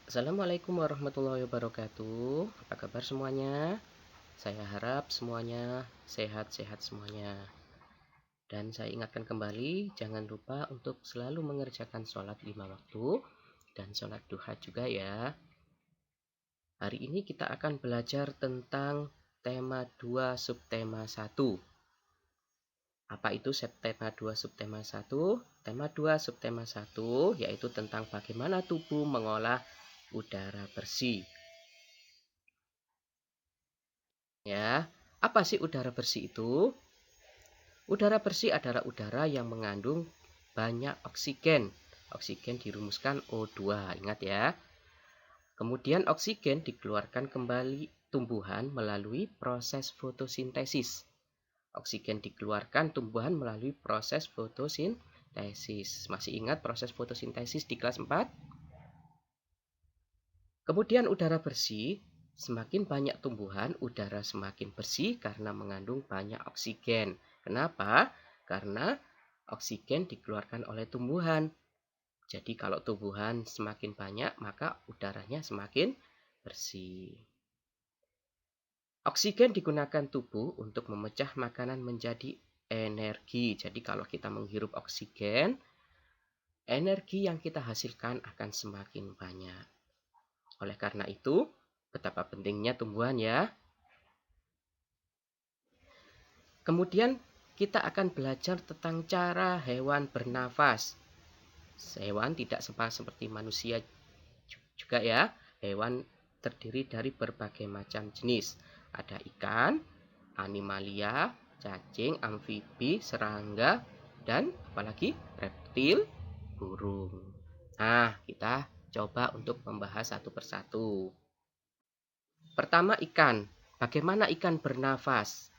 Assalamualaikum warahmatullahi wabarakatuh. Apa kabar semuanya? Saya harap semuanya sehat-sehat semuanya. Dan saya ingatkan kembali, jangan lupa untuk selalu mengerjakan sholat 5 waktu dan sholat duha juga ya. Hari ini kita akan belajar tentang tema 2 subtema 1. Apa itu tema 2 subtema 1? Tema 2 subtema 1 yaitu tentang bagaimana tubuh mengolah udara bersih. Ya, apa sih udara bersih itu? Udara bersih adalah udara yang mengandung banyak oksigen. Oksigen dirumuskan O2, ingat ya. Kemudian oksigen dikeluarkan kembali tumbuhan melalui proses fotosintesis. Oksigen dikeluarkan tumbuhan melalui proses fotosintesis. Masih ingat proses fotosintesis di kelas 4? Kemudian udara bersih, semakin banyak tumbuhan, udara semakin bersih karena mengandung banyak oksigen. Kenapa? Karena oksigen dikeluarkan oleh tumbuhan. Jadi kalau tumbuhan semakin banyak, maka udaranya semakin bersih. Oksigen digunakan tubuh untuk memecah makanan menjadi energi. Jadi kalau kita menghirup oksigen, energi yang kita hasilkan akan semakin banyak. Oleh karena itu, betapa pentingnya tumbuhan ya. Kemudian kita akan belajar tentang cara hewan bernafas. Hewan tidak sama seperti manusia juga ya. Hewan terdiri dari berbagai macam jenis. Ada ikan, animalia, cacing, amfibi, serangga, dan apalagi reptil, burung. Nah, kita coba untuk membahas satu persatu. Pertama, ikan. Bagaimana ikan bernafas?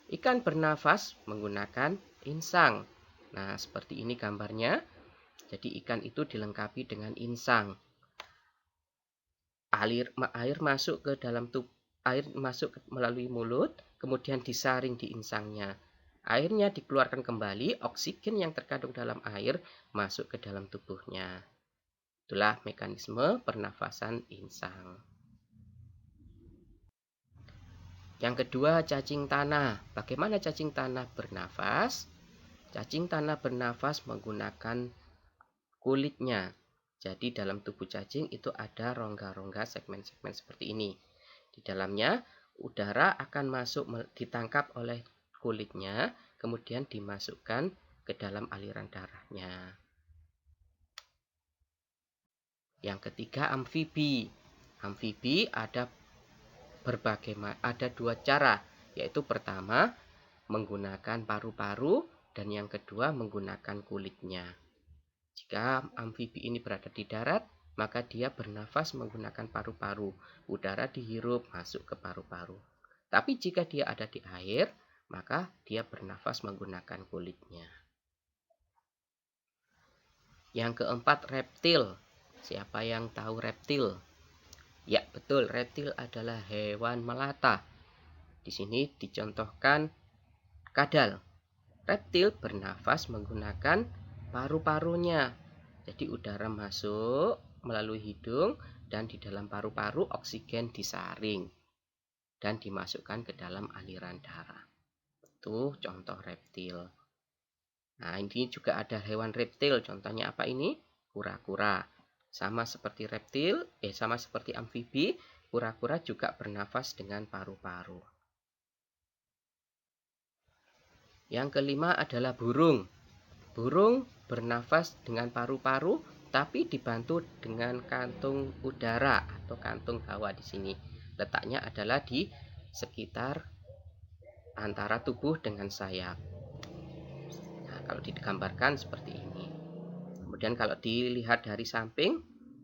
Ikan bernafas menggunakan insang. Nah, seperti ini gambarnya. Jadi ikan itu dilengkapi dengan insang. Air masuk ke dalam air masuk melalui mulut, kemudian disaring di insangnya. Airnya dikeluarkan kembali, oksigen yang terkandung dalam air masuk ke dalam tubuhnya. Itulah mekanisme pernafasan insang. Yang kedua, cacing tanah. Bagaimana cacing tanah bernafas? Cacing tanah bernafas menggunakan kulitnya. Jadi dalam tubuh cacing itu ada rongga-rongga segmen-segmen seperti ini. Di dalamnya udara akan masuk ditangkap oleh kulitnya, kemudian dimasukkan ke dalam aliran darahnya. Yang ketiga, amfibi. Amfibi ada dua cara, yaitu pertama menggunakan paru-paru dan yang kedua menggunakan kulitnya. Jika amfibi ini berada di darat, maka dia bernafas menggunakan paru-paru. Udara dihirup masuk ke paru-paru. Tapi jika dia ada di air, maka dia bernafas menggunakan kulitnya. Yang keempat, reptil. Siapa yang tahu reptil? Ya, betul, reptil adalah hewan melata. Di sini dicontohkan kadal. Reptil bernafas menggunakan paru-parunya. Jadi udara masuk melalui hidung dan di dalam paru-paru oksigen disaring dan dimasukkan ke dalam aliran darah. Itu contoh reptil. Nah, ini juga ada hewan reptil. Contohnya apa ini? Kura-kura. Sama seperti reptil, sama seperti amfibi, kura-kura juga bernafas dengan paru-paru. Yang kelima adalah burung. Burung bernafas dengan paru-paru tapi dibantu dengan kantung udara atau kantung hawa di sini. Letaknya adalah di sekitar antara tubuh dengan sayap. Nah, kalau digambarkan seperti ini. Kemudian kalau dilihat dari samping,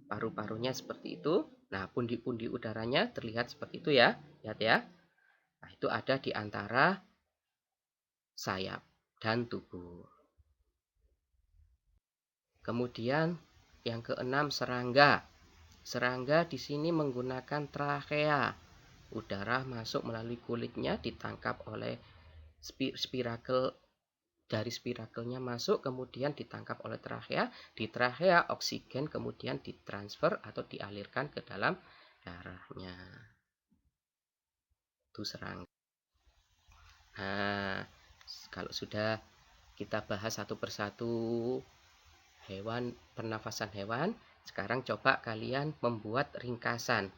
paru-parunya seperti itu. Nah, pundi-pundi udaranya terlihat seperti itu ya. Lihat ya. Nah, itu ada di antara sayap dan tubuh. Kemudian yang keenam, serangga. Serangga di sini menggunakan trachea. Udara masuk melalui kulitnya ditangkap oleh spirakel dari spirakelnya masuk kemudian ditangkap oleh trachea. Di trachea oksigen kemudian ditransfer atau dialirkan ke dalam darahnya. Itu serangga. Nah, kalau sudah kita bahas satu persatu hewan, pernafasan hewan, sekarang coba kalian membuat ringkasan.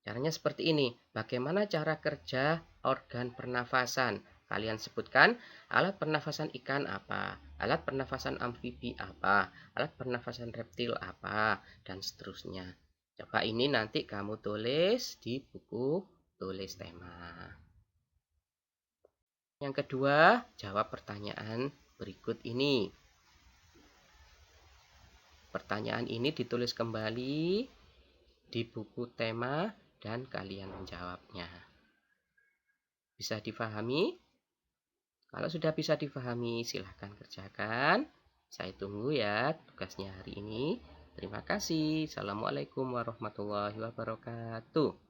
Caranya seperti ini. Bagaimana cara kerja organ pernafasan? Kalian sebutkan alat pernafasan ikan apa, alat pernafasan amfibi apa, alat pernafasan reptil apa, dan seterusnya. Coba ini nanti kamu tulis di buku tulis tema. Yang kedua, jawab pertanyaan berikut ini. Pertanyaan ini ditulis kembali di buku tema dan kalian menjawabnya. Bisa difahami? Kalau sudah bisa difahami, silahkan kerjakan. Saya tunggu ya tugasnya hari ini. Terima kasih. Assalamualaikum warahmatullahi wabarakatuh.